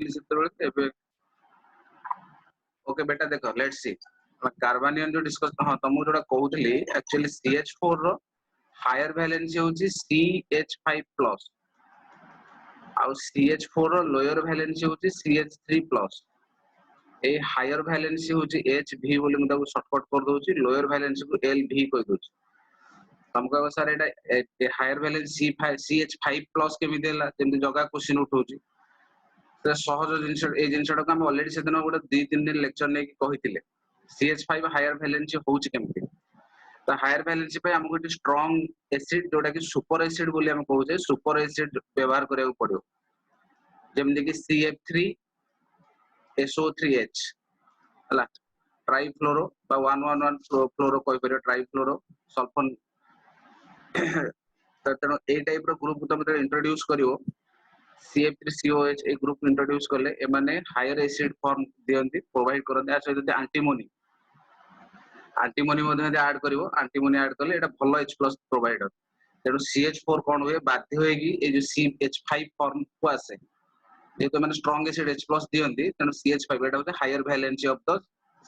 पढुतली सेतबेले एबे ओके बेटा देखो लेट्स सी कार्बनियन जो डिस्कस हां तुमको जोडा कहउतली एक्चुअली CH4 रो हायर वैलेंसी होची CH5+ आउ CH4 रो लोअर वैलेंसी होची CH3+। ए हायर वैलेंसी होची HV बोली मुदा शॉर्टकट कर दोची लोअर वैलेंसी को LV कह दोची तुमको सर एटा हायर वैलेंसी CH5+ केमि देला जेमि जगह क्वेश्चन उठौची तो सहज जिंस ए जिंसटा को हम ऑलरेडी से दिन गोटे 2-3 दिन लेक्चर नै कहिथिले CH5 हायर वैलेंसी होची केमति तो हायर वैलेंसी पे हमको एक स्ट्रांग एसिड जोटा कि सुपर एसिड बोली हम कहउछे सुपर एसिड व्यवहार करिया पड़ियो जेमि कि CF3 SO3H हला ट्राइफ्लोरो बा 111 फ्लोरो कहि परियो ट्राइफ्लोरो सल्फोन तो ए टाइप रो ग्रुप तुम इंट्रोड्यूस करियो CF3COH ए ग्रुप इंट्रोड्यूस करले ए माने हायर एसिड फॉर्म दियंती प्रोवाइड करते आ सहित एंटीमोनी मध्ये ऐड करिवो एंटीमोनी ऐड करले एटा भलो H+ प्रोवाइडर तेनु CH4 कोन होय बाध्य होएगी ए जो CH5 फॉर्म को आसे जे तो माने स्ट्रांग एसिड H+ दियंती तेनु CH5 एटा होते higher valency of the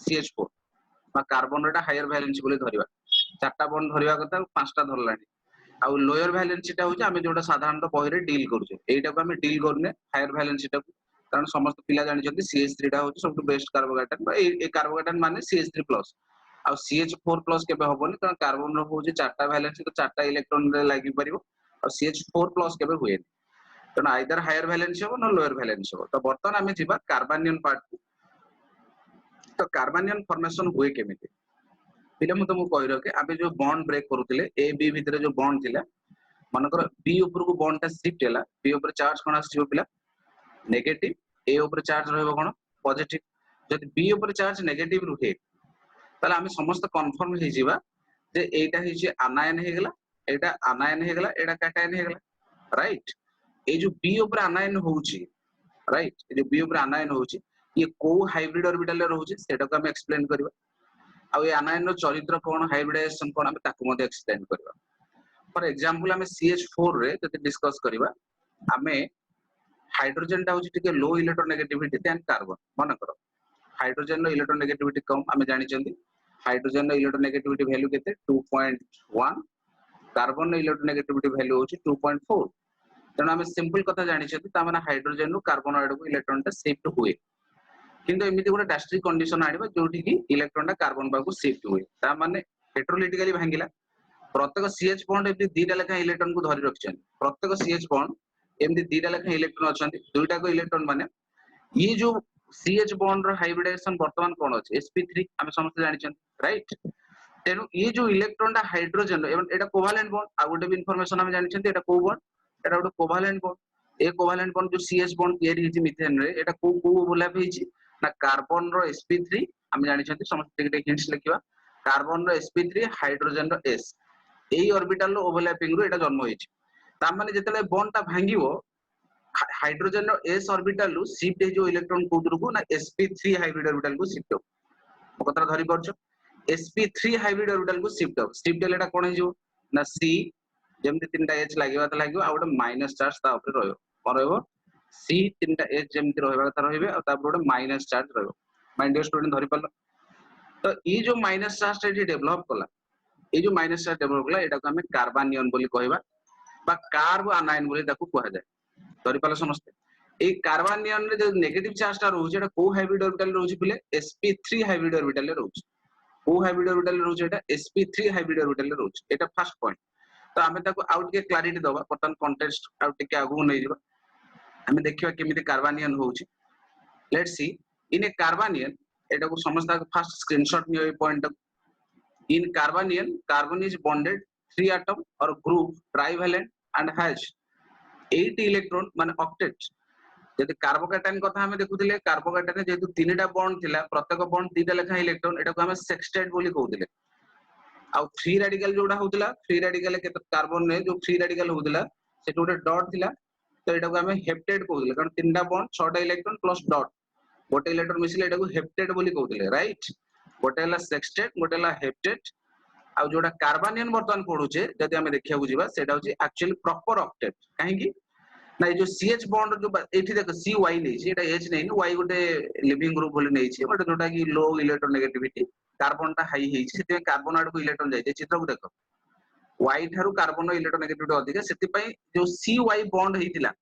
CH4 बा कार्बन रेटा हायर वैलेंसी बोली धरिबा चारटा बॉन्ड धरिबा कथा पांचटा धरलानी आ लोअर वैलेंसी टा होचे हमें जोटा साधारणतः बहिरे डील करूचे एटा को हमें डील करने हायर वैलेंसी टा कारण समस्त पिला जानि जति CH3 टा होचे सबटु बेस्ट कार्बोकेटन बा ए कार्बोकेटन माने CH3+ आ CH4+ केबे होबोनी कारण कार्बन रो होचे चारटा वैलेंसी तो चारटा इलेक्ट्रॉन रे लागि परिबो आ CH4+ केबे हुएनी तन आइदर हायर वैलेंसी हो न लोअर वैलेंसी हो तो बर्तन हमें जिबा कार्बनियन पार्ट तो कार्बनियन फॉर्मेशन हुए केमिति पिले मु तुमको कहि रखे आबे जो बॉन्ड ब्रेक करूतिले ए बी भितरे जो बॉन्ड थिला मानकर बी ऊपर को बॉन्ड टा शिफ्ट हैला बी ऊपर चार्ज कोन आसीबो पिला नेगेटिव ए ऊपर चार्ज रहबो कोन पॉजिटिव जदि बी ऊपर चार्ज नेगेटिव रुहे ताले हम समस्त कंफर्म हे जिबा जे एटा हिचे आनायन हे गेला एटा आनायन हे गेला एटा कैटायन हे गेला राइट ए जो बी ऊपर आनायन होउची राइट ए जो बी ऊपर आनायन होउची ये को हाइब्रिड ऑर्बिटल रे रहउची सेटा को हम एक्सप्लेन करबा आ ए आनायन रो चरित्र कोन हाइब्रिडाइजेशन कोन हम ताकू मध्ये एक्सप्लेन करबा फॉर एग्जांपल हमें CH4 रे जति डिस्कस करबा हमें हाइड्रोजन टा होची टिके लो इलेक्ट्रोनेगेटिविटी देन कार्बन मन करो हाइड्रोजन रो इलेक्ट्रोनेगेटिविटी कम हमें जानि चंदी हाइड्रोजन रो इलेक्ट्रोनेगेटिविटी वैल्यू केते 2.1 कार्बन रो इलेक्ट्रोनेगेटिविटी वैल्यू होची 2.4 तनो हमें सिंपल कथा जानि चंदी ता माने हाइड्रोजन रो कार्बन आड को इलेक्ट्रॉन टा शिफ्ट हुए किंतु एमिति गोटे डास्ट्रिक कंडीशन आनिबा जोठी कि इलेक्ट्रॉन टा कार्बन बाकू शिफ्ट हुए ता माने हेटेरोलिटिकली भांगिला प्रत्येक CH बॉन्ड एमती दीटा लेखा इलेक्ट्रॉन को धरि रखछन प्रत्येक CH बॉन्ड एमती दीटा लेखा इलेक्ट्रॉन अछंती दुईटा को इलेक्ट्रॉन माने ये जो CH बॉन्ड रो हाइब्रिडाइजेशन वर्तमान कोन अछि sp3 हम समस्त जानि छन राइट तेनु ये जो इलेक्ट्रॉन टा हाइड्रोजन एटा कोवेलेंट बॉन्ड आ गोटे भी इंफॉर्मेशन हम जानि छन एटा को बॉन्ड एटा गोटे कोवेलेंट बॉन्ड ए कोवेलेंट बॉन्ड जो CH बॉन्ड तयारी हिची मीथेन रे एटा को ओवरलैप हिची ना कार्बन रो sp3 हम जानि छन समस्त टिके हिंट्स लिखिबा कार्बन रो sp3 हाइड्रोजन रो s एई ऑर्बिटल रो ओवरलैपिंग रो एटा जन्म होइछि ता माने जतले बॉन्ड ता भांगिवो हाइड्रोजन रो s ऑर्बिटल रो शिफ्ट जो इलेक्ट्रॉन कोदर को ना sp3 हाइब्रिड ऑर्बिटल को शिफ्ट हो कतरा धरि परछो sp3 हाइब्रिड ऑर्बिटल को शिफ्ट लेटा कोन हे जो ना c जेमति तीनटा h लागिबा त लागिबो आ गोटे माइनस चार्ज ता ऊपर रहयो कोन रहयो c तीनटा h जेमति रहबा त रहबे आ ता ऊपर गोटे माइनस चार्ज रहयो माइंड डियर स्टूडेंट धरि परलो तो ई जो माइनस चार्ज टा डेवलप कला ए जो माइनस चार्ज डेवलप कला एटा को हमें कार्बनियन बोली कहबा बा कार्ब आनायन बोली ताकू कहै जाय धरि परलो समस्त ए कार्बनियन रे जो नेगेटिव चार्ज ता रहउछ एटा को हाइब्रिड ऑर्बिटल रहउछ पिले sp3 हाइब्रिड ऑर्बिटल रे रहउछ को हाइब्रिड ऑर्बिटल रे रहउछ एटा sp3 हाइब्रिड ऑर्बिटल रे रहउछ एटा फर्स्ट पॉइंट तो हमें ताकू आउट के क्लैरिटी दबा पतन कॉन्टेक्स्ट आउट के आगु नै जिबा हमें देखिबा केमिति कार्बनियन होउछ let's see in a carbanion एटा को समस्त फर्स्ट स्क्रीनशॉट नियो ए point in carbanion carbon is bonded 3 atom or group trivalent and has 8 electron माने octet जदि कार्बोकैटायन कथा हमें देखुथिले कार्बोकैटायन जेतु तीनटा बॉन्ड थिला प्रत्येक बॉन्ड तीनटा लेखा इलेक्ट्रॉन एटा को हमें सेक्सटेट बोली कहउथिले आ फ्री रेडिकल जोडा होउथिला फ्री रेडिकल के कार्बन ने जो फ्री रेडिकल होउथिला से गोटे डॉट थिला तो एटा को हमें हेप्टेट कहउथिले कारण तीनटा बॉन्ड 6टा इलेक्ट्रॉन प्लस डॉट गोटे इलेक्ट्रॉन मिसिले एटा को हेप्टेट बोली कहउथिले राइट गोटे हला सेक्सटेट गोटे हला हेप्टेट आ जोडा कार्बनियन वर्तमान पढुचे जदि हमें देखिया बुझिबा सेटा होची एक्चुअली प्रॉपर ऑक्टेट काहे की ना ये जो CH बॉन्ड जो एठी देखो CY नै छै एटा H नै Y गोटे लिविंग ग्रुप बोली नै छै बट जोटा कि लो इलेक्ट्रोनेगेटिविटी कार्बन टा हाई हेछि सेते कार्बन आड को इलेक्ट्रॉन जाय छै चित्र को देखो Y थारु कार्बन इलेक्ट्रोनेगेटिविटी अधिक सेति पई जो CY बॉन्ड हेतिला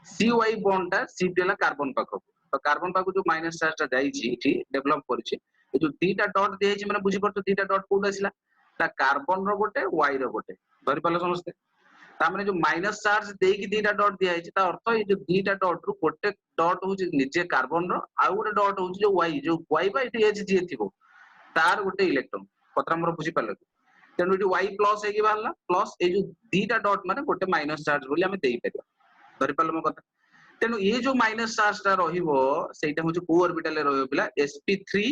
CY बॉन्ड टा सीटेला कार्बन पाखो तो कार्बन पाखो जो माइनस चार्ज टा जाई छी इठी डेवलप करछि ए जो दीटा डॉट दे छै माने बुझी परतो दीटा डॉट कोड आसिला ता कार्बन रो गोटे Y रो गोटे धरि पालो समझते ता माने जो माइनस चार्ज देकी दीटा डॉट दिया छै ता अर्थ ए जो दीटा डॉट रो गोटे डॉट होची निजे कार्बन रो आ गोटे डॉट होची जो Y बा इठी H जे थिबो तार गोटे इलेक्ट्रॉन पत्रा मोर बुझी पालो तेनु इठी Y प्लस हेकी बाहरला प्लस ए जो दीटा डॉट माने गोटे माइनस चार्ज बोली हमें देई परिबा धरि पालो मो कथा तेनु ये जो माइनस चार्ज टा रहिबो सेटा होची को ऑर्बिटल रे रहिबो पिला sp3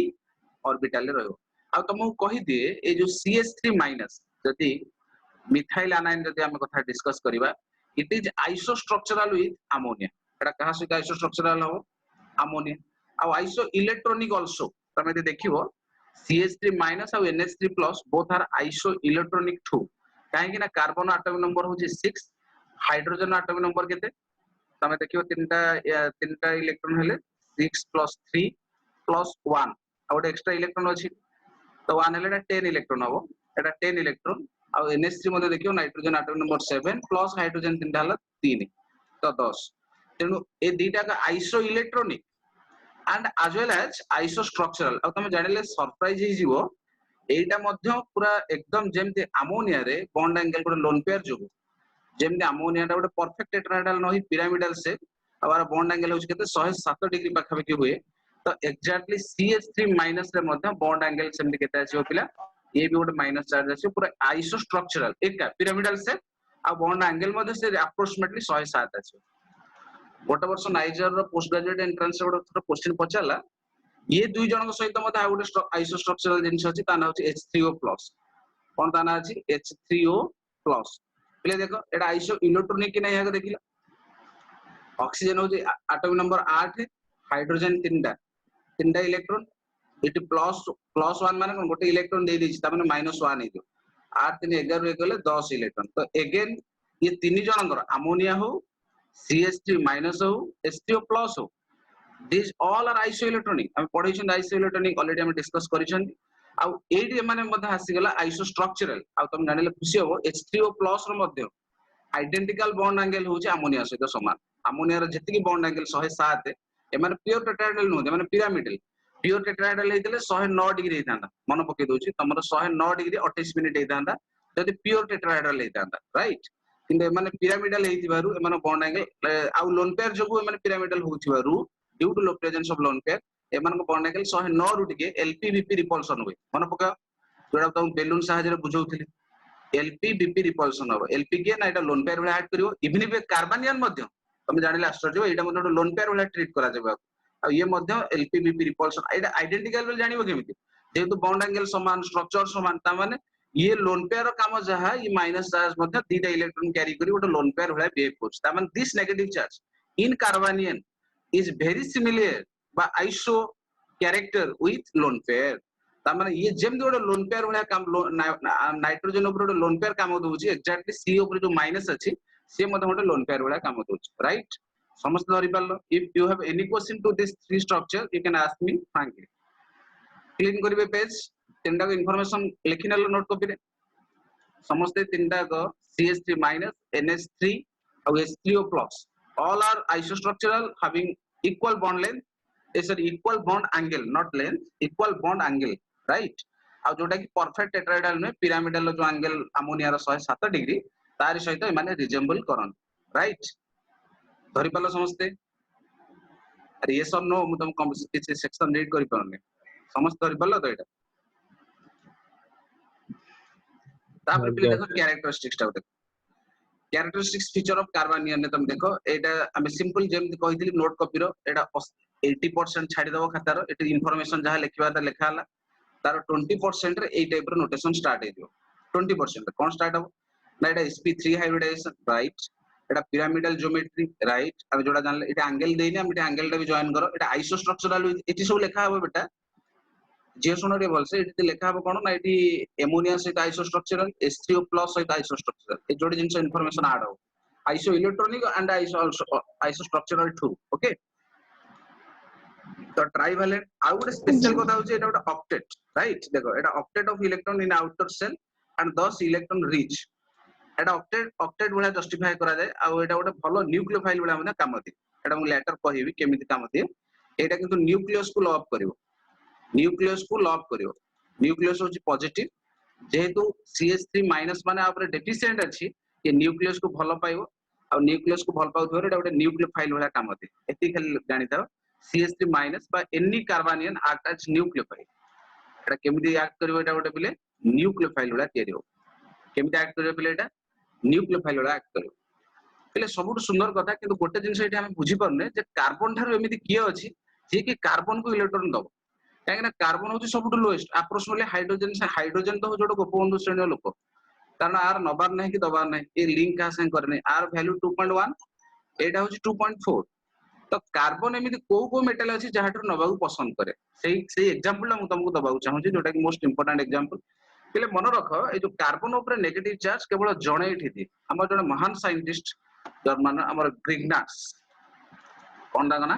ऑर्बिटल रे रहिबो आ तमु कहि दिए ए जो CH3 माइनस जदी मिथाइल आनाइन जदी हम कथा डिस्कस करिबा it is isostructural with ammonia एटा कहा से आइसोस्ट्रक्चरल हो अमोनिया आ आइसो इलेक्ट्रॉनिक आल्सो तमे दे देखिबो CH3 माइनस और NH3 plus both are isoelectronic टू काहे कि ना कार्बन एटॉमिक नंबर होची 6 हाइड्रोजन एटॉमिक नंबर केते तमे देखिबो तीनटा इलेक्ट्रॉन हेले 6 + 3 + 1 आ गोटे एक्स्ट्रा इलेक्ट्रॉन अछि तो 1 हेले 10 इलेक्ट्रॉन हबो एटा 10 इलेक्ट्रॉन आ NH3 मध्ये देखियो nitrogen atomic number 7 plus hydrogen तीनटा हला 3 तो 10 तेनु ए दीटा का isoelectronic and as well as isostructural आ तमे जानिले सरप्राइज हि जीवो एटा मध्ये पूरा एकदम जेमते अमोनिया रे बॉन्ड एंगल को लोन पेयर जोगो जेमते अमोनिया टा गोटे परफेक्ट टेट्राहेड्रल नहि पिरामिडल शेप आवर बॉन्ड एंगल होछ केते 107 डिग्री पाखा पाखी हुए तो एक्जेक्टली CH3 माइनस रे मध्ये बॉन्ड एंगल सेमते केते आछियो पिला ये भी गोटे माइनस चार्ज आछियो पूरा आइसो स्ट्रक्चरल एका पिरामिडल शेप आ बॉन्ड एंगल मध्ये से अप्रोक्सीमेटली 107 आछियो गोटे वर्ष नाइजर रो पोस्ट ग्रेजुएट एंट्रेंस रो गोटे क्वेश्चन पचाला ये दुई जन सहित मध्ये आ गोटे आइसो स्ट्रक्चरल जिंस अछि ता ना होछि H3O+ कोन ता ना अछि H3O+ पहिले देखो एटा आइसो इलेक्ट्रॉनिक कि नै याको देखिला ऑक्सीजन होछि एटॉमिक नंबर 8 हाइड्रोजन तीनटा इलेक्ट्रॉन इट +1 माने कोन गोटे इलेक्ट्रॉन दे दिछि ता माने -1 हे दियो 8 3 11 एक गले 10 इलेक्ट्रॉन तो अगेन ये तीन जनकर अमोनिया हो CH3 माइनस हो H3O+ हो this all are isoelectronic हम पढैछन आइसो इलेक्ट्रॉनिक ऑलरेडी हम डिस्कस करिछन आ एडी माने मध्ये आसी गला आइसो स्ट्रक्चरल आ तुम जानिले खुशी हो H3O+ रो मध्ये आइडेंटिकल बॉन्ड एंगल होची अमोनिया सहित समान अमोनिया रो जति बॉन्ड एंगल 107 ए माने प्योर टेट्राहेड्रल नो माने पिरामिडल प्योर टेट्राहेड्रल हेतिले 109 डिग्री हेतांदा मन पके दोची तमरो 109 डिग्री 28 मिनिट हेतांदा जदि प्योर टेट्राहेड्रल हेतांदा राइट किंतु माने पिरामिडल हेतिबारु माने बॉन्ड एंगल आ लोन पेयर जोगु माने पिरामिडल होथिबारु due to low presence of lone pair एमान को बॉन्ड एंगल 109 रु टिके LPBP रिपल्सन हुए मन पका जोडा तुम बेलून सहायरे बुझौथिले LPBP रिपल्सन हो LP के ना एटा लोन पेयर वाला ऐड करिवो इवन इफ कार्बनियन मध्ये तुम जानिले आश्चर्य एटा मध्ये लोन पेयर वाला ट्रीट करा जेबा आ ये मध्ये LPBP रिपल्सन एटा आइडेंटिकल बेल जानिबो केमिति जेतु बॉन्ड एंगल समान स्ट्रक्चर समान ता माने ये लोन पेयर काम जहा ये माइनस चार्ज मध्ये दीटा इलेक्ट्रॉन कैरी करी गोटे लोन पेयर वाला बिहेव करछ ता माने this negative charge in carbanion is very similar बा iso character with lone pair ता माने ये जेम गोटे लोन पेयर वाला काम नाइट्रोजन ऊपर गोटे लोन पेयर काम दोछि एक्जेक्टली सी ऊपर जो माइनस अछि से मध्ये गोटे लोन पेयर वाला काम दोछि राइट समस्त धरि पालो if you have any question to this three structure you can ask me frankly clean करिवे पेज तीनटा को इंफॉर्मेशन लिखि नेलो नोट कॉपी रे समस्त तीनटा को CH3 माइनस NH3 और H3O+ all are isostructural having equal bond length is an equal bond angle not length equal bond angle right आ जोटा कि परफेक्ट टेट्राहेड्रल में पिरामिडल जो एंगल अमोनिया रो 107 डिग्री तार सहित माने रिजेंबल करन राइट धरि पालो समझते अरे ये सब नो मु तुम किसी सेक्शन रीड करि परने समस्त धरि पालो तो एटा तापर पिले देखो कैरेक्टरिस्टिक्स ता देखो कैरेक्टरिस्टिक्स फीचर ऑफ कार्बनियन ने तुम देखो एटा हम सिंपल जेम कहितली नोट कॉपी रो एटा 80% छाडी दबो खातार एटी इंफॉर्मेशन जहा लिखबा ता लेखा हला तार 20% रे ए टाइप रो नोटेशन स्टार्ट हे दियो 20% कोन स्टार्ट हो ना एटा sp3 हाइब्रिडाइजेशन राइट एटा पिरामिडल ज्योमेट्री राइट अब जोडा जानले एटा एंगल देइने हम एटा एंगल टा भी जॉइन करो एटा आइसोस्ट्रक्चरल एटी सब लेखा हो बेटा जे सुनो रे बोलसे एटी लेखा हो कोन ना एटी एमोनिया सहित आइसोस्ट्रक्चरल H3O+ सहित आइसोस्ट्रक्चरल ए जोडी जिंस इंफॉर्मेशन ऐड हो isoelectronic and isostructural टू ओके तो ट्राइवैलेंट आउ गोटे स्पेशल कथा होची एटा गोटे ऑक्टेट राइट देखो एटा octet of electron in outer shell and दस इलेक्ट्रॉन रिच एटा ऑक्टेट ऑक्टेट वाला जस्टिफाई करा जाय आ एटा गोटे भलो न्यूक्लियोफाइल वाला माने काम दिए एटा मु लेटर कहिबी केमिति काम दिए एटा किंतु न्यूक्लियस को लॉक करिवो न्यूक्लियस को लॉक करिवो न्यूक्लियस होची पॉजिटिव जेहेतु CH3 माइनस माने आपरे डेफिशिएंट अछि ये न्यूक्लियस को भलो पाइबो आ न्यूक्लियस को भल पाउथोर एटा गोटे न्यूक्लियोफाइल वाला काम दिए एति खाली जानि थाओ CH3 माइनस बा एनी कार्बोनियन एक्ट एज न्यूक्लियोफाइल एटा केमिति एक्ट करिवो एटा गोटे बिले न्यूक्लियोफाइल वाला तयारी हो केमिति एक्ट करिवो बिले एटा न्यूक्लियोफाइल वाला एक्ट करिवो पहले सबुठ सुंदर कथा किंतु गोटे जिनस एठी हम बुझी परने जे कार्बन थारु एमिति किए अछि जे कि कार्बन को इलेक्ट्रॉन दबो काहे कार्बन होची सबुठ लोएस्ट अप्रोक्सीमेटली हाइड्रोजन तो जोडो गोपबंधु श्रेणी लोक कारण आर नबार नहीं कि दबार नहीं ए लिंक का संग करने आर वैल्यू 2.1 एटा होची 2.4 तो कार्बन एमिति को मेटल अछि जहाटर नबा को पसंद करे सेही एग्जांपल मु तुमको दबाउ चाहू छी जोटा कि मोस्ट इंपोर्टेंट एग्जांपल पहले मन रख ए जो कार्बन ऊपर नेगेटिव चार्ज केवल जणे एठी थी हमर जने महान साइंटिस्ट जर्मन हमर ग्रिग्नाट्स कोन दागना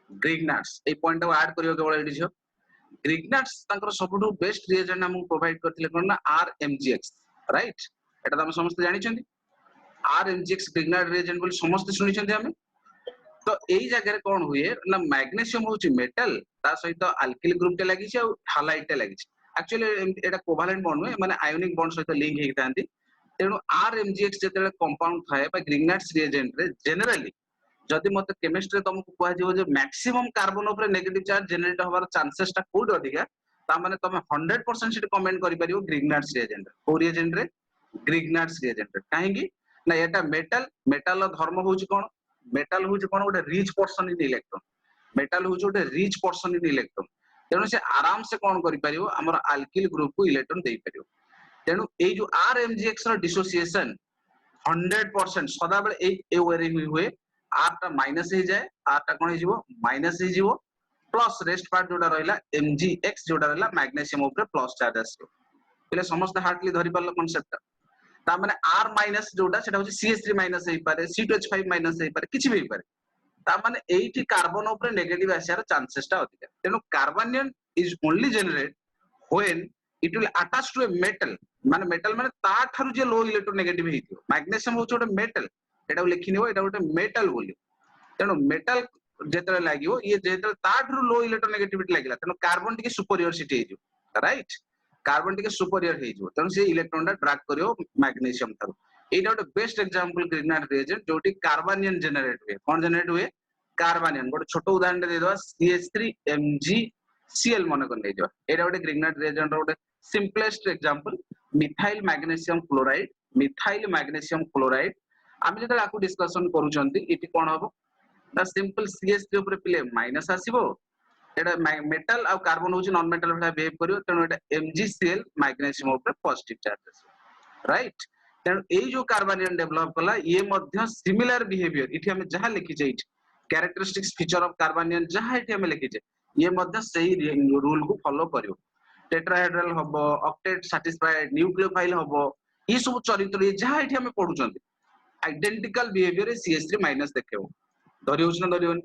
ग्रिग्नाट्स ए पॉइंट को ऐड करियो केवल एठी छ ग्रिग्नाट्स तांकर सबुठु बेस्ट रिएजेंट हमु प्रोवाइड करथिले कोन ना RMGX राइट एटा हम समस्त जानि छथि RMGX ग्रिग्नाट रिएजेंट बोली समस्त सुनि छथि हम तो एई जगह रे कोन हुए ना मैग्नीशियम होची मेटल ता सहित अल्किल ग्रुप ते लागि छ और हालाइट ते लागि छ एक्चुअली एटा कोवैलेंट बॉन्ड हुए माने आयोनिक बॉन्ड सहित लिंक हेइ तांती तेनु RMGX जेतेले कंपाउंड थाए बा ग्रिग्नाट्स रिएजेंट रे जनरली जदि मते केमिस्ट्री तुमको कहै जेबो जे मैक्सिमम कार्बन ऊपर नेगेटिव चार्ज जनरेट होबार चांसेस ता कोड अधिका ता माने तमे 100% सिट कमेंट करि परियो ग्रिग्नाट्स रिएजेंट को रिएजेंट रे ग्रिग्नाट्स रिएजेंट काहेकि ना एटा मेटल रो धर्म होउची कोन मेटल होउची कोन गोटे rich person in electron metal होउची गोटे रिच पर्सन इन इलेक्ट्रॉन तेणु से आराम से कौन करि परियो हमर अल्किल ग्रुप को इलेक्ट्रॉन देई परियो तेणु ए जो RMGX रो डिसोसिएशन 100% सदा बेले ए वेरी हुए आर ता माइनस हे जाए आर ता कोन हे जिवो माइनस हे जिवो प्लस रेस्ट पार्ट जोडा रहला MgX जोडा रहला मैग्नीशियम ऊपर प्लस चार्ज आसियो पहले समस्त हार्टली धरि परल कांसेप्ट ता माने R माइनस जोडा सेटा होची CH3 माइनस हे पारे C2H5 माइनस हे पारे किछि भी हे पारे ता माने एठी कार्बन ऊपर नेगेटिव आसियार चांसेस ता अधिक तेनु carbanion is only generate when it will attach to a metal माने ता थारु जे लो इलेक्ट्रो नेगेटिव हेतियो मैग्नीशियम होची ओटे मेटल एटा लिखिनिबो एटा ओटे मेटल बोली तेनु मेटल जेतले लागिवो ये जेतले ता थारु लो इलेक्ट्रो नेगेटिविटी लागिला तेनु कार्बन टिके सुपीरियरसिटी हेजिवो राइट कार्बन टिके सुपीरियर हेजिवो तेनु से इलेक्ट्रॉन टा ड्रैग करियो मैग्नीशियम थारु एटा ओटे बेस्ट एग्जांपल ग्रिग्नाट रिएजेंट जोटी कार्बनियन जनरेट हुए कोन जनरेट हुए कार्बनियन गोटे छोटो उदाहरण दे दवा CH3MgCl मन कर नै दियो एटा गोटे ग्रिग्नाट रिएजेंट रो गोटे simplest example methyl magnesium chloride आमे जते आकु डिस्कशन करूचंती इति कोन हबो ना सिंपल CH3 ऊपर पिले माइनस आसीबो एटा मेटल आ कार्बन होची नॉन मेटल भला बिहेव करियो तेनु एटा MgCl मैग्नीशियम ऊपर पॉजिटिव चार्ज आसीबो राइट तेनु एई जो कार्बनियन डेवलप कला ये मध्य सिमिलर बिहेवियर इति हम जहा लिखि छै कैरेक्टरिस्टिक्स फीचर ऑफ कार्बनियन जहा इति हम लिखि छै ये मध्य सही रूल को फॉलो करियो टेट्राहेड्रल हबो ऑक्टेट सैटिस्फाइड न्यूक्लियोफाइल हबो ई सब चरित्र जहा इति हम पढुचंती आइडेंटिकल बिहेवियर CH3 माइनस देखेबो धरियोछ ना धरियोन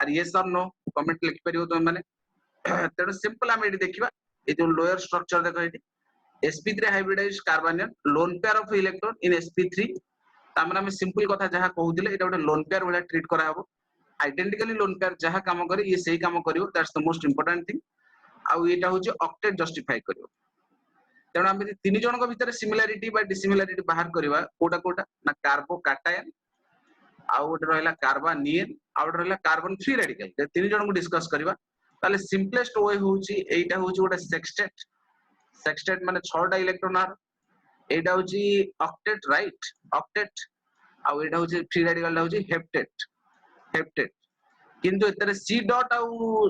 आर यस और नो कमेंट लिखि परियो तो माने तेनो सिंपल हम एडी देखिबा ए जो लोअर स्ट्रक्चर देखो एडी sp3 hybridized carbanion lone pair of electron in sp3 तामने हम सिंपल कथा जहा कहउदिले एटा गोटे लोन पेयर वाला ट्रीट करा हबो आइडेंटिकली लोन पेयर जहा काम करे ये सही काम करियो that's the most important thing आ एटा होची ऑक्टेट जस्टिफाई करियो तेणु आम तीन जन भितर सिमिलारिटी बा डिसिमिलारिटी बाहर करवा कोटा कोटा ना कार्बो कैटायन आउ गोटे रहला कार्बनियन आउ गोटे रहला कार्बन फ्री रेडिकल तीन जन को डिस्कस करवा ताले सिंपलेस्ट वे होची एटा होची गोटे सेक्सटेट माने 6टा इलेक्ट्रॉन आर एटा होची ऑक्टेट राइट ऑक्टेट आउ एटा होची फ्री रेडिकल होची हेप्टेट किंतु एतरे C डॉट आउ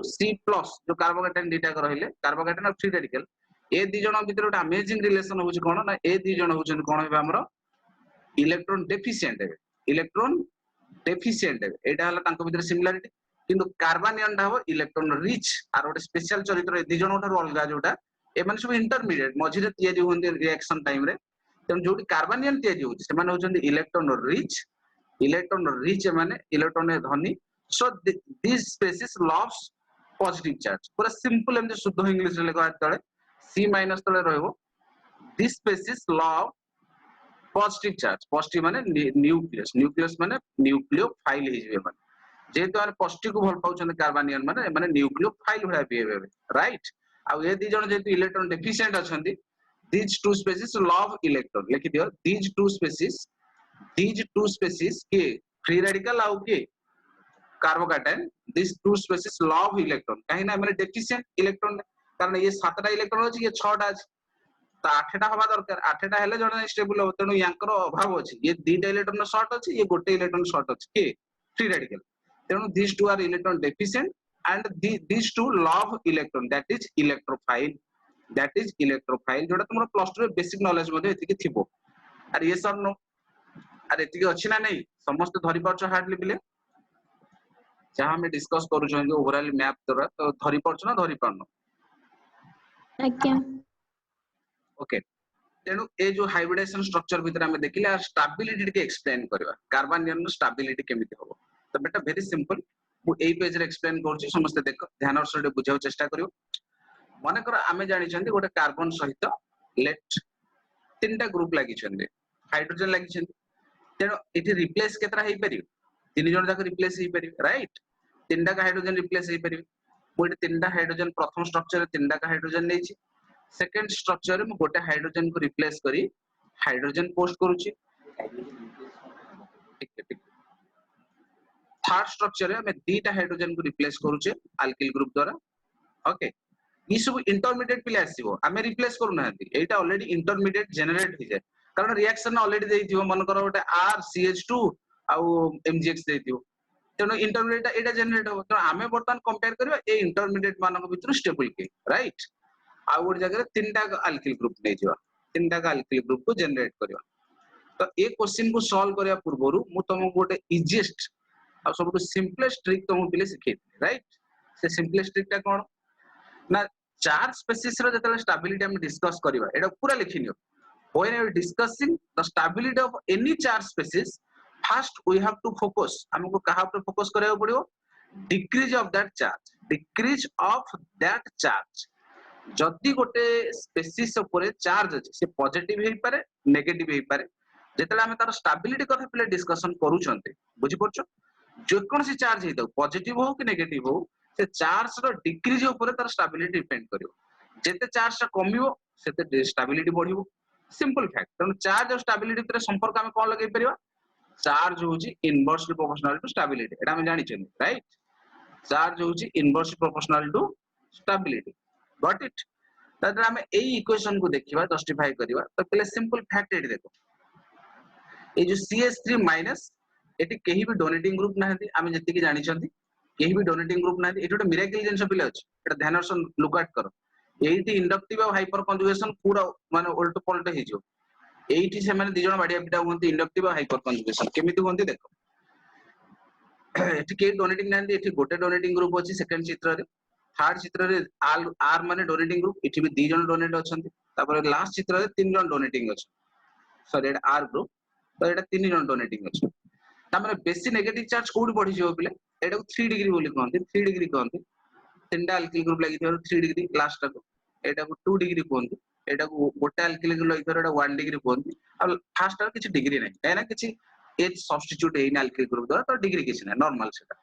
C प्लस जो कार्बोकेटायन डीटा को रहले कार्बोकेटायन और फ्री रेडिकल ए दी जन भितर गोटे अमेजिंग रिलेशन होची कोन ना ए दी जन होचन कोन हेबा हमरो इलेक्ट्रॉन डेफिशिएंट हेबे एटा हला तांको भितर सिमिलरिटी किंतु कार्बनियन ढाबो इलेक्ट्रॉन रिच आर गोटे स्पेशल चरित्र ए दी जन ठारो अलगा जोटा ए माने सब इंटरमीडिएट मझिरे तयारी होंदे रिएक्शन टाइम रे ତେଣୁ ଯୋଉଠି कार्बनियन ତିଆରି ହେଉଛି ସେମାନେ ହଉଛନ୍ତି इलेक्ट्रॉन रिच माने इलेक्ट्रॉन धनी so this species loves positive charge पूरा सिंपल एमती शुद्ध इंग्लिश रे लिखा तळे C माइनस तळे रहइबो this species love positive charge positive माने न्यूक्लियस माने न्यूक्लियोफाइल हे जिवे माने जेहेतु माने पॉजिटिव को भल पाउछन कार्बनियन माने माने न्यूक्लियोफाइल भला बिहेव हेबे राइट आ ए दी जण जेतु इलेक्ट्रॉन डेफिशिएंट अछंती these two species love electron लिखि दियो these two species के फ्री रेडिकल आउ के carbocation these two species love electron कहीं ना माने डेफिशिएंट इलेक्ट्रॉन कारण ये 7टा इलेक्ट्रॉन अछि ये 6टा अछि तो 8टा हवा दरकार 8टा हेले जण स्टेबल हो तेनु यांकर अभाव अछि ये 2टा इलेक्ट्रॉन शॉर्ट अछि ये गोटे इलेक्ट्रॉन शॉर्ट अछि के फ्री रेडिकल तेनु these two are electron deficient and these two love electron that is electrophile जोटा तुमरो प्लस 2 रे बेसिक नॉलेज मध्ये एतिके थिबो अरे ये सब नो अरे एतिके अछि ना नहीं समस्त धरि परछ हार्डली बिले जहां हम डिस्कस करू छन ओवरऑल मैप द्वारा तो धरि परछ ना धरि पानो आज्ञा ओके तेनु ए जो हाइब्रिडेशन स्ट्रक्चर भीतर हम देखिले स्टेबिलिटी के एक्सप्लेन करबा कार्बनियन नो स्टेबिलिटी केमिति होबो तो बेटा वेरी सिंपल मु एई पेज रे एक्सप्लेन करछि समस्त देख ध्यान से बुझाउ चेष्टा करियो माने कर आमे जानि छथि गोटे कार्बन सहित लेट तीनटा ग्रुप लागि छथि हाइड्रोजन लागि छथि तेनो इति रिप्लेस केतरा हेइ परियो तीन जण जाक रिप्लेस हेइ परियो राइट तीनटा का हाइड्रोजन रिप्लेस हेइ परियो मोटे तीनटा हाइड्रोजन प्रथम स्ट्रक्चर तीनटा का हाइड्रोजन नेछि सेकंड स्ट्रक्चर में गोटे हाइड्रोजन को रिप्लेस करी हाइड्रोजन पोस्ट करूची ठीक थर्ड स्ट्रक्चर में दीटा हाइड्रोजन को रिप्लेस करूचे अल्किल ग्रुप द्वारा ओके ये सब इंटरमीडिएट पिले आसीबो हमें रिप्लेस करू नाहंती एटा ऑलरेडी इंटरमीडिएट जनरेट हो जाय कारण रिएक्शन ऑलरेडी देइथिबो मन कर गोटे RCH2 आउ MgX देइथिबो तेनो इंटरमीडिएट एटा जनरेट हो तो हमें बर्तमान कंपेयर करबा ए इंटरमीडिएट मानक भितर स्टेबल के राइट आउ गोटे जगह तीनटा अल्किल ग्रुप नै जिवा तीनटा अल्किल ग्रुप को जनरेट करबा तो ए क्वेश्चन को सॉल्व करया पूर्वरु मु तुमको गोटे इजीएस्ट आ सबटु सिंपलेस्ट ट्रिक तुमको पिले सिखै राइट से सिंपलेस्ट ट्रिक ता कोन ना चार स्पेसीज रो जतले स्टेबिलिटी हम डिस्कस करबा एटा पूरा लिखिनियो when we are discussing the stability of any charge species first we have to focus हमको कहां पर फोकस करया पड़ियो decrease of that charge जदि गोटे स्पेसीज ऊपर चार्ज अछि से पॉजिटिव हेइ पारे नेगेटिव हेइ पारे जतले हम तार स्टेबिलिटी कथा पिले डिस्कशन करू छन्ते बुझि परछो जो कोन सी चार्ज हेइ त पॉजिटिव हो कि नेगेटिव हो से चार्ज रो डिक्रीज ऊपर तार स्टेबिलिटी डिपेंड करियो जेते चार्ज सा कमिवो सेते स्टेबिलिटी बढ़िवो सिंपल फैक्ट तन चार्ज और स्टेबिलिटी भितर संपर्क हम कोन लगै परिबा चार्ज होची इनवर्सली प्रोपोर्शनल टू स्टेबिलिटी एटा हम जानि छन राइट चार्ज होची inversely proportional to stability got it तदर हम एई इक्वेशन को देखिबा जस्टिफाई करिबा तो पहले सिंपल फैक्ट एटी देखो ए जो CH3 माइनस एटी केही भी डोनेटिंग ग्रुप नाहंती हम जति कि जानि छथि केही भी डोनेटिंग ग्रुप नाहंती एटी मिरेकल जेंस पिले अछि एटा ध्यान से लुक आउट करो एटी इंडक्टिव और हाइपर कंजुगेशन पूरा माने उल्ट पलट हे जो एटी से माने दि जण बाडिया पिटा होंती इंडक्टिव और हाइपर कंजुगेशन केमिति होंती देखो एटी के डोनेटिंग नाहंती एटी गोटे डोनेटिंग ग्रुप अछि सेकंड चित्र रे थर्ड चित्र रे आर माने डोनेटिंग ग्रुप एटी भी दि जण डोनेट अछंती तापर लास्ट चित्र रे तीन जण डोनेटिंग अछि सॉरी एटा आर ग्रुप तो एटा तीन जण डोनेटिंग अछि तामरे बेसी नेगेटिव चार्ज कोडी बढ़ी जो पिले एटा 3 डिग्री बोली कहंती 3 डिग्री कहंती तीनटा अल्किल ग्रुप लागि थोर 3 डिग्री लास्ट तक एटा को 2 डिग्री कहंती एटा को गोटे अल्किल ग्रुप लागि थोर एटा 1 डिग्री कहंती अब फास्ट किछि डिग्री नै एना किछि H substitute Heine alkyl group द्वारा तो डिग्री किछि नै नॉर्मल सेटा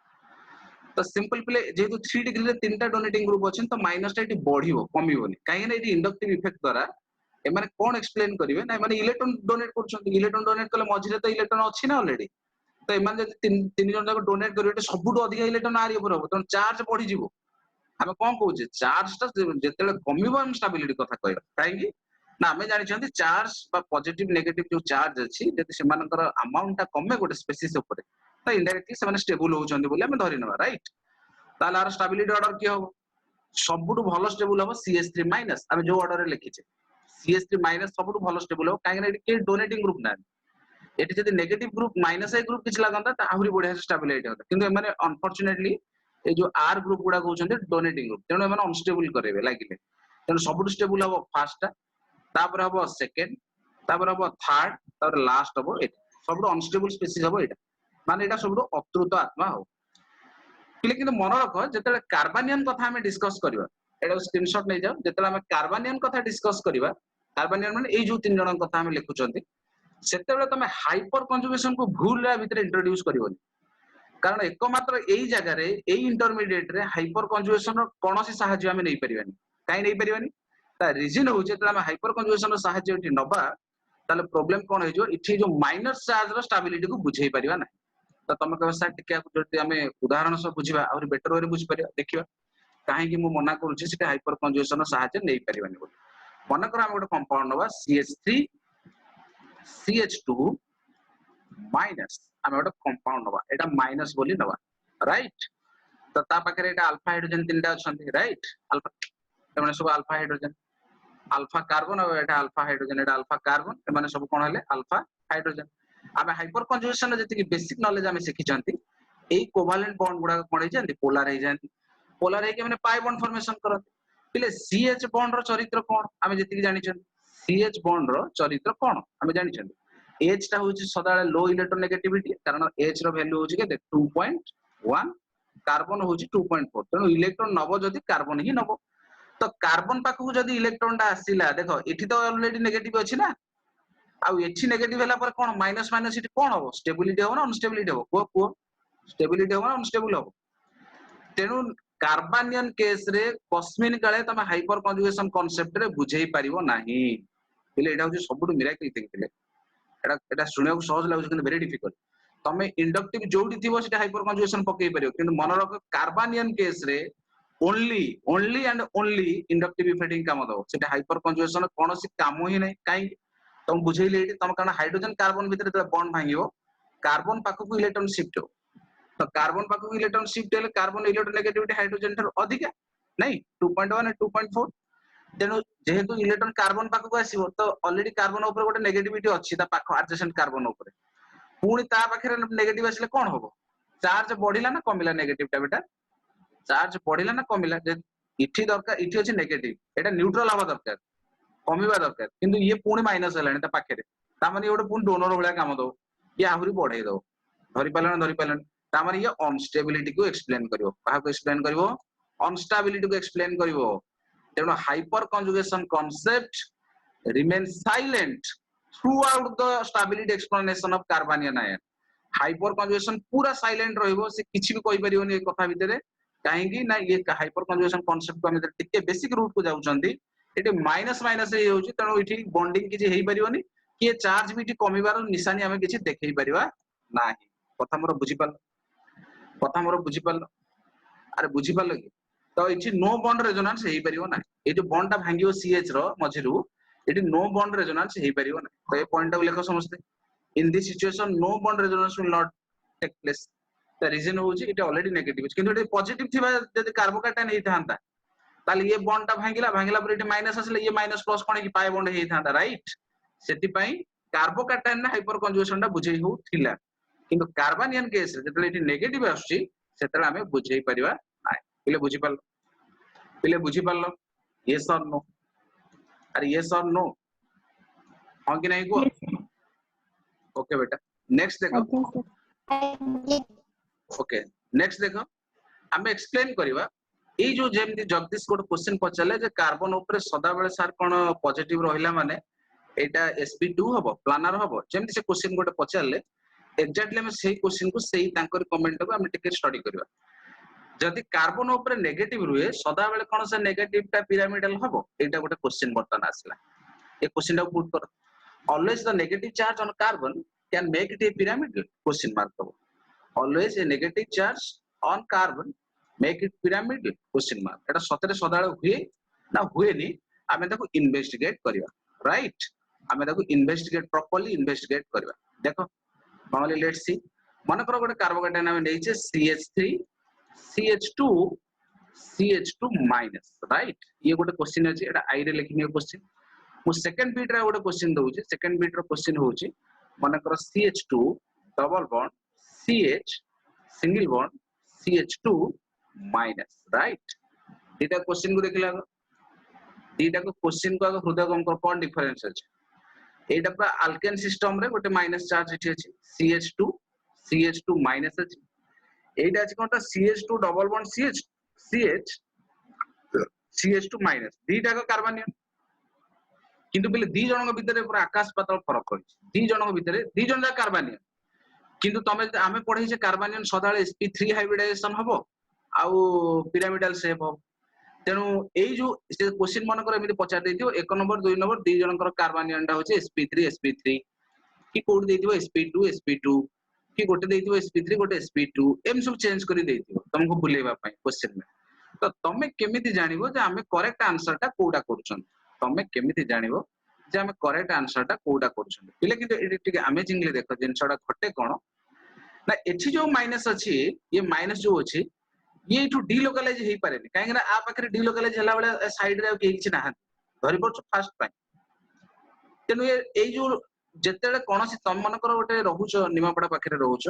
तो सिंपल पिले जेतु 3 डिग्री रे तीनटा डोनेटिंग ग्रुप अछन तो माइनस टा एटी बढ़िबो कमिबोनी काहे नै एटी इंडक्टिव इफेक्ट द्वारा ए माने कोन एक्सप्लेन करिवे नै माने इलेक्ट्रॉन डोनेट करछन इलेक्ट्रॉन डोनेट कले मझिरे तो इलेक्ट्रॉन अछि ना ऑलरेडी तो ए माने तीन जण जाक डोनेट करिवे सबुटो अधिक इलेक्ट्रॉन आरि ऊपर हो तो चार्ज बढ़ी जिवो हम कोन कहूजे चार्ज ता जेतेले कमिबो हम स्टेबिलिटी कथा कहबा काहेकि ना हमें जानि छथि चार्ज बा पॉजिटिव नेगेटिव जो चार्ज अछि जति से मानकर अमाउंट ता कमे गोटे स्पेसीज ऊपर तो इनडायरेक्टली से माने स्टेबल होउछन्ती बोली हम धरि नबा राइट ताला आर स्टेबिलिटी ऑर्डर की हो सबुटो भलो स्टेबल हो CH3 माइनस हम जो ऑर्डर रे लिखिचे CH3 माइनस सबुटो भलो स्टेबल हो काहे ना के डोनेटिंग ग्रुप ना एटी जति नेगेटिव ग्रुप माइनस ए ग्रुप किछ लागंता ता आहुरी बढ़िया स्टेबिलिटी होता किंतु माने अनफॉर्चूनेटली ए जो आर ग्रुप गुडा कहउछन्ते डोनेटिंग ग्रुप तेनो माने अनस्टेबल करेबे लागिले तेनो सबुटो स्टेबल हो फर्स्ट ता तापर हो सेकंड तापर हम थर्ड तापर लास्ट हम एटा सब अनस्टेबल स्पीसीज हम एटा माने एटा सब अतृत आत्मा हो लेकिन मन रख जते कार्बानियन कथा हम डिस्कस करबा एटा स्क्रीनशॉट नै जाओ जते हम कार्बानियन कथा डिस्कस करबा कार्बानियन माने ए जो तीन जन कथा हम लिखुचंती सेते तमे हाइपर कंजुगेशन को भूल रा भीतर इंट्रोड्यूस करबोनी कारण एकमात्र एई जगह रे एई इंटरमीडिएट रे हाइपर कंजुगेशन कोनोसी सहाय्य हम नै परिबानी काई नै परिबानी ता रीजन हो जे हम हाइपर कंजुगेशन सहाय्य एठी नबा ताले प्रॉब्लम कोन हे जो इठी जो माइनस चार्ज रो स्टेबिलिटी को बुझेई परिबा ना तो तुम कह सर टिके जदि आम उदाहरण सब बुझा आहुरी बेटर वे बुझी पार देखा कहीं मुझे मना करुच्ची हाइपर कंजुगेशन साहाय्य नहीं पारानी मन कर गोटे कंपाउंड नवा CH3 CH2 माइनस आम गोटे कंपाउंड नवा एटा माइनस बोली नवा राइट तो ता पाखे एटा अल्फा हाइड्रोजन तीनटा अच्छे राइट अल्फा एमाने सब अल्फा हाइड्रोजन अल्फा कार्बन और एटा अल्फा हाइड्रोजन एटा अल्फा कार्बन एमाने सब कोन हेले अल्फा हाइड्रोजन आम हाइपर कंजुगेशन जी बेसिक नॉलेज आम शिखी ए कोवालेंट बॉन्ड गुडा कौन हो जाती पोलार हो जाती पोलार होके पाई बॉन्ड फॉर्मेशन करते CH बॉन्ड रो चरित्र कौन आम जी जानी CH बॉन्ड रो चरित्र कौन आम जानी H टा होची सदा लो इलेक्ट्रोनेगेटिविटी कारण H रो वैल्यू होची के 2.1 कार्बन होची 2.4 तेणु इलेक्ट्रॉन नबो जदि कार्बन ही नबो तो कार्बन पाखु जदि इलेक्ट्रॉन टा आसीला देखो एठी तो ऑलरेडी नेगेटिव अछि ना आउ एठी नेगेटिव हला पर कोन माइनस माइनस इटी कोन हो स्टेबिलिटी हो ना अनस्टेबिलिटी हो को स्टेबिलिटी हो ना अनस्टेबल हो तेनु कार्बानियन केस रे कस्मिन काले तमे हाइपर कंजुगेशन कांसेप्ट रे बुझेई परिबो नाही बिले एटा होची सबुटु मिराकल थिंग थिले एटा सुने को सहज लागु किंतु वेरी डिफिकल्ट तमे इंडक्टिव जोडी थिबो सेटा हाइपर कंजुगेशन पकेई परिबो किंतु मन रख कार्बानियन केस रे only and only inductive effecting काम दो सेटा हाइपर कंजुगेशन कोनोसी काम ही नै काई तुम बुझेइले तुम कारण हाइड्रोजन कार्बन भीतर जो बॉन्ड भांगियो कार्बन पाखक इलेक्ट्रॉन शिफ्ट हो तो कार्बन पाखक इलेक्ट्रॉन शिफ्ट हेले कार्बन इलेक्ट्रोनेगेटिविटी हाइड्रोजन ठर अधिक नहीं 2.1 2.4 तेनु जेहेतु इलेक्ट्रॉन कार्बन पाखक आसीबो तो ऑलरेडी कार्बन ऊपर गोटे नेगेटिविटी अछि ता पाख एडजेसेंट कार्बन ऊपर पुनी ता पाखरे नेगेटिव आसीले कोन होबो चार्ज बढ़िला ना कमिला नेगेटिव टा बेटा चार्ज बढ़िला ना कमिला जे इठी दरकार इठी अछि नेगेटिव एटा न्यूट्रल हवा दरकार कमिबा दरकार किंतु ये पुणी माइनस हेलानी ता पाखे ता माने गोटे पुणी डोनर भलिया काम दो ये आहुरी बढ़ाई दो धरि पालन ता माने ये अनस्टेबिलिटी को एक्सप्लेन करिवो काहा को एक्सप्लेन करिवो अनस्टेबिलिटी को एक्सप्लेन करिवो तेनो hyper conjugation concept remain silent through out the stability explanation of carbanion ion hyper conjugation पूरा साइलेंट रहिबो से किछि भी कहि परियोनी ए कथा भितरे काहेकि ना ये हाइपर कंजुगेशन कांसेप्ट को हम टिके बेसिक रूट को जाउचंदी एटे माइनस माइनस हे होची तनो इठी बॉन्डिंग किछि हेई परियोनी कि चार्ज भी इठी कमिबार निशानी हमें किछि देखै परिबा नाही कथा मोर बुझी पाल अरे बुझी पाल कि तो इठी नो बॉन्ड रेजोनेंस हेई परिबो ना ए जो बॉन्ड ता भांगियो CH रो मझिरु एठी नो बॉन्ड रेजोनेंस हेई परिबो ना तो ए पॉइंट टा लेखो समझते in this situation no bond resonance will not take place the reason होची इट ऑलरेडी नेगेटिव किंतु एठी पॉजिटिव थिबा जदि कार्बोकैटायन हेई थांता ताले ये बॉन्ड टा भांगिला पर एठी माइनस आसले ये माइनस प्लस कोन कि पाई बॉन्ड हेई थांता राइट सेति पई कार्बोकैटायन ना हाइपर कंजुगेशन टा बुझेई हो थिला किंतु कार्बनियन केस रे जतले एठी नेगेटिव आछी सेतले हमें बुझेई परिबा नाइ पिले बुझी पालो यस और नो अरे यस और नो हां कि नहीं को ओके बेटा नेक्स्ट देखो ओके नेक्स्ट देखो हमें एक्सप्लेन करिवा ए जो जेमति जगदीश कोड क्वेश्चन पचले जे कार्बन ऊपर सदा बेले सर कोन पॉजिटिव रहिला माने एटा sp2 हबो प्लानर हबो जेमति से क्वेश्चन कोड पचले एक्जेक्टली हम सेही क्वेश्चन को सेही तांकर कमेंट को हम टिके स्टडी करबा जदि कार्बन ऊपर नेगेटिव रुए सदा बेले कोन से नेगेटिव टा पिरामिडल हबो एटा गोटे क्वेश्चन बर्तन आसला ए क्वेश्चन टा पुट कर always the negative charge on carbon can make it a pyramid question mark हबो always a negative charge on carbon make it pyramid question mark एटा सतरे सदाळे हुए ना हुए नी आमे ताको इन्वेस्टिगेट करबा राइट आमे ताको इन्वेस्टिगेट प्रॉपर्ली इन्वेस्टिगेट करबा देखो नॉर्मली लेट्स सी मन करो गोटे कार्बोकैटायन हम नेइछे CH3 CH2 CH2 minus right ये गोटे क्वेश्चन अछि एटा आई रे लिखिने क्वेश्चन मु सेकंड बीट रे गोटे क्वेश्चन दउछि सेकंड बीट रो क्वेश्चन होछि मन करो CH2 double bond CH single bond CH2 minus right एटा क्वेश्चन को देखला दीटा को क्वेश्चन को हृदय कम कोन डिफरेंस अछि एटा पूरा अल्केन सिस्टम रे गोटे माइनस चार्ज एठी अछि CH2 माइनस अछि एटा अछि कोनटा CH2 double bond CH2 minus दीटा को कार्बनियन किंतु बेले दी जनक भितरे पूरा आकाश पाताल फरक अछि दी जनक भितरे दी जन जा कार्बनियन किंतु तमे आमे पढै छे कार्बनियन सदाळे sp3 हाइब्रिडाइजेशन हबो आउ पिरामिडल शेप हो तेनु एई जो क्वेश्चन मन कर एमिति पचार देथियो 1 नंबर 2 नंबर दी जनकर कार्बनियन टा होचे sp3 कि कोड देथियो sp2 कि गोटे देथियो sp3 गोटे sp2 एम सब चेंज करि देथियो तुमको बुलेबा पई क्वेश्चन में तो तमे केमिति जानिबो जे आमे करेक्ट आंसर टा कोडा करछन तमे केमिति जानिबो जे आमे करेक्ट आंसर टा कोडा करछन पिले कि एडी टिके अमेजिंगली देखो जिनसडा घटे कोन ना एठी जो माइनस अछि ये माइनस जो अछि ये इठु डिलोकलाइज हेई पारेनी काहे ना आ पाखरे डिलोकलाइज हला बेले साइड रे के किछ ना धरि पड़छ फास्ट पाई तेनु ए जो जेतेले कोनसी तम मन कर गोटे रहुछ निमापड़ा पाखरे रहुछ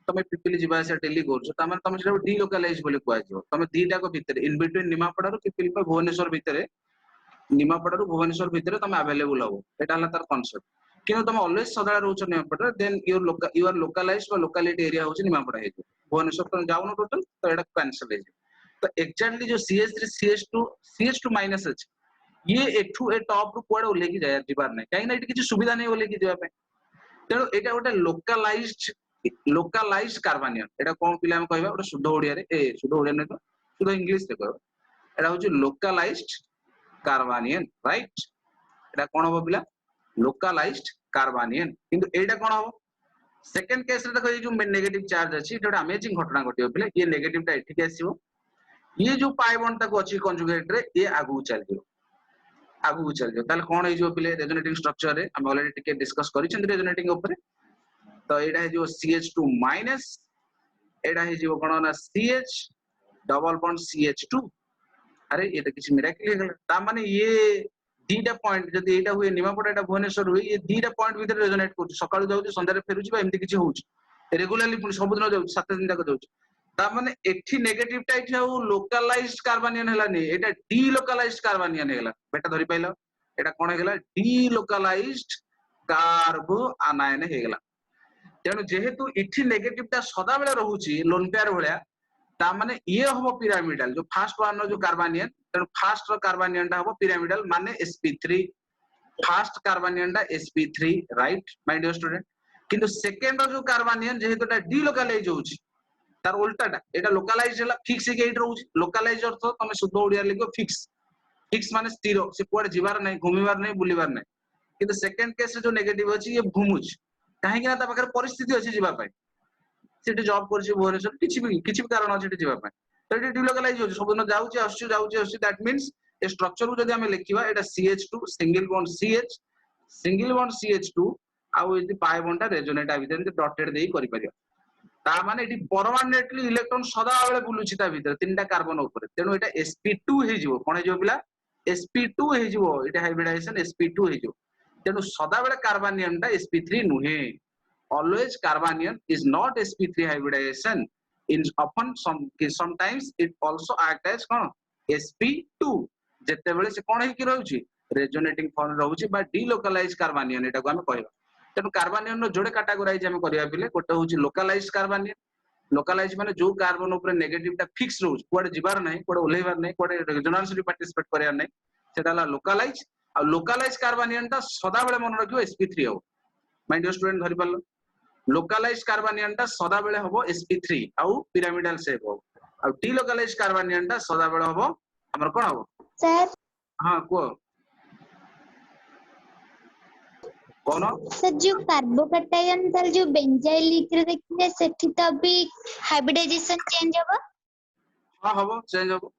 तमे पिपिली जिबा से डेली करछ त माने तमे से डिलोकलाइज बोली कुआ जिवो तमे दीटा को भीतर इन बिटवीन निमापड़ा रो पिपिली को भुवनेश्वर भीतर निमापड़ा रो भुवनेश्वर भीतर तमे अवेलेबल हो एटा हला तार कांसेप्ट किनो तमे ऑलवेज सदा रहउछ निमापड़ा देन योर लोकलाइज्ड और लोकलिटी एरिया होछ निमापड़ा हे भुवनेश्वर तमे जाउनो टोटल तो एटा कैंसिल हे तो एग्जैक्टली जो CH3 CH2 माइनस अछि ये एठू ए टॉप रु कोड ओले की जाय दिबार नै काहे ना एटी किछ सुविधा नै ओले की दिबा पे तेनो एटा गोटे लोकलाइज्ड कार्बनियन एटा कोन पिला हम कहबा गोटे शुद्ध ओडिया रे शुद्ध ओडिया नै तो शुद्ध इंग्लिश रे कहबा एटा होची लोकलाइज्ड कार्बनियन राइट एटा कोन हो पिला लोकलाइज्ड कार्बनियन किंतु एटा कोन हो सेकंड केस रे देखो ये जो नेगेटिव चार्ज अछि एटा अमेजिंग घटना घटियो पिला ये नेगेटिव टा एठी के आसीबो ये जो पाई बॉन्ड तक अछि कंजुगेट रे ये आगु चल जो ताले कोन हे जो पिले रेजोनेटिंग स्ट्रक्चर रे हम ऑलरेडी टिके डिस्कस करि छन रेजोनेटिंग ऊपर तो एटा हे जो CH2 माइनस एटा हे जो कोन ना CH डबल बॉन्ड CH2 अरे ये तो किछ मिराकल हे ता माने ये दीटा पॉइंट जदी एटा हुए निमापड़ा एटा भुवनेश्वर हुए ये दीटा पॉइंट भीतर रेजोनेट करछ सकाळु जाउछ संध्या रे फेरुछ बा एमति किछ होउछ रेगुलरली सब दिन जाउछ 7 दिन तक जाउछ ता माने एठी नेगेटिव टा एठी लोकलाइज्ड कार्बनियन हेलानी एटा डिलोकलाइज्ड कार्बनियन हेला बेटा धरि पाइलो एटा कोन हेगला डिलोकलाइज्ड कार्बो आनायन हेगला तेनु जेहेतु इठी नेगेटिव टा सदा बेले रहूची लोन पेयर भलिया ता माने ये हबो पिरामिडल जो फर्स्ट वन जो कार्बनियन तेनु फर्स्ट रो कार्बनियन टा हबो पिरामिडल माने sp3 फर्स्ट कार्बनियन टा sp3 right my dear student किंतु सेकंड रो जो कार्बनियन जेहेतु टा डिलोकलाइज होउची तार उल्टाटा एटा लोकलाइज हला फिक्स के एट रहउची लोकलाइज अर्थ तमे शुद्ध ओडिया लिखो फिक्स माने स्थिर से कोड जिबार नै घुमिबार नै बुलिबार नै किंतु सेकंड केस जो नेगेटिव अछि ये घुमुच काहे कि ना ता पाखर परिस्थिति अछि जिबा पय सेठी जॉब करछि भुवनेश्वर किछि भी कारण अछि जिबा पय तो एटी डिलोकलाइज होछि सब दिन जाउछि दैट मींस ए स्ट्रक्चर को जदी हमें लिखिबा एटा CH2 सिंगल बॉन्ड CH2 आउ यदि पाई बॉन्ड ता रेजोनेट आ भीतर डॉटेड देई करि परियो ता माने एटी परमानेंटली इलेक्ट्रॉन सदा बेले बुलुछि ता भीतर तीनटा कार्बन ऊपर तेनो एटा sp2 हे जिवो कोन हे जिवो पिला sp2 हे जिवो एटा हाइब्रिडाइजेशन sp2 हे जिवो तेनो सदा बेले कार्बनियन ता sp3 नुहे always carbanion is not sp3 hybridization in often sometimes it also act as cone sp2 जते बेले से कोन हे कि रहउछि रेजोनेटिंग फॉर्म रहउछि बा डिलोकलाइज कार्बनियन एटा को हम कहबा तेनु कार्बनियन नो जोडे कैटेगराइज हम करिया बिले गोटे होछि लोकलाइज्ड कार्बनियन लोकलाइज माने जो कार्बन ऊपर नेगेटिव टा फिक्स रहउछि कोडे जिबार नै कोडे ओलेबार नै कोडे रेजोनेंस रे पार्टिसिपेट करिया नै सेटा ला लोकलाइज आ लोकलाइज कार्बनियन टा सदा बेले मन रखियो sp3 हो माय डियर स्टूडेंट धरि पालो लोकलाइज्ड कार्बनियन टा सदा बेले हबो sp3 आउ पिरामिडल शेप हो आ डिलोकलाइज्ड कार्बनियन टा सदा बेले हबो हमर कोन हबो सर हां को कौन सर जो कार्बोकैटायन सर जो बेंजाइल रे देखिए सेठी तो भी हाइब्रिडाइजेशन चेंज होबो हां हबो चेंज हबो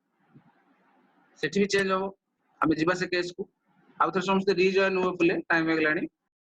सेठी भी चेंज हबो हम जिबा से केस को आउ थर समस्त रीजॉइन हो पले टाइम हेगलानी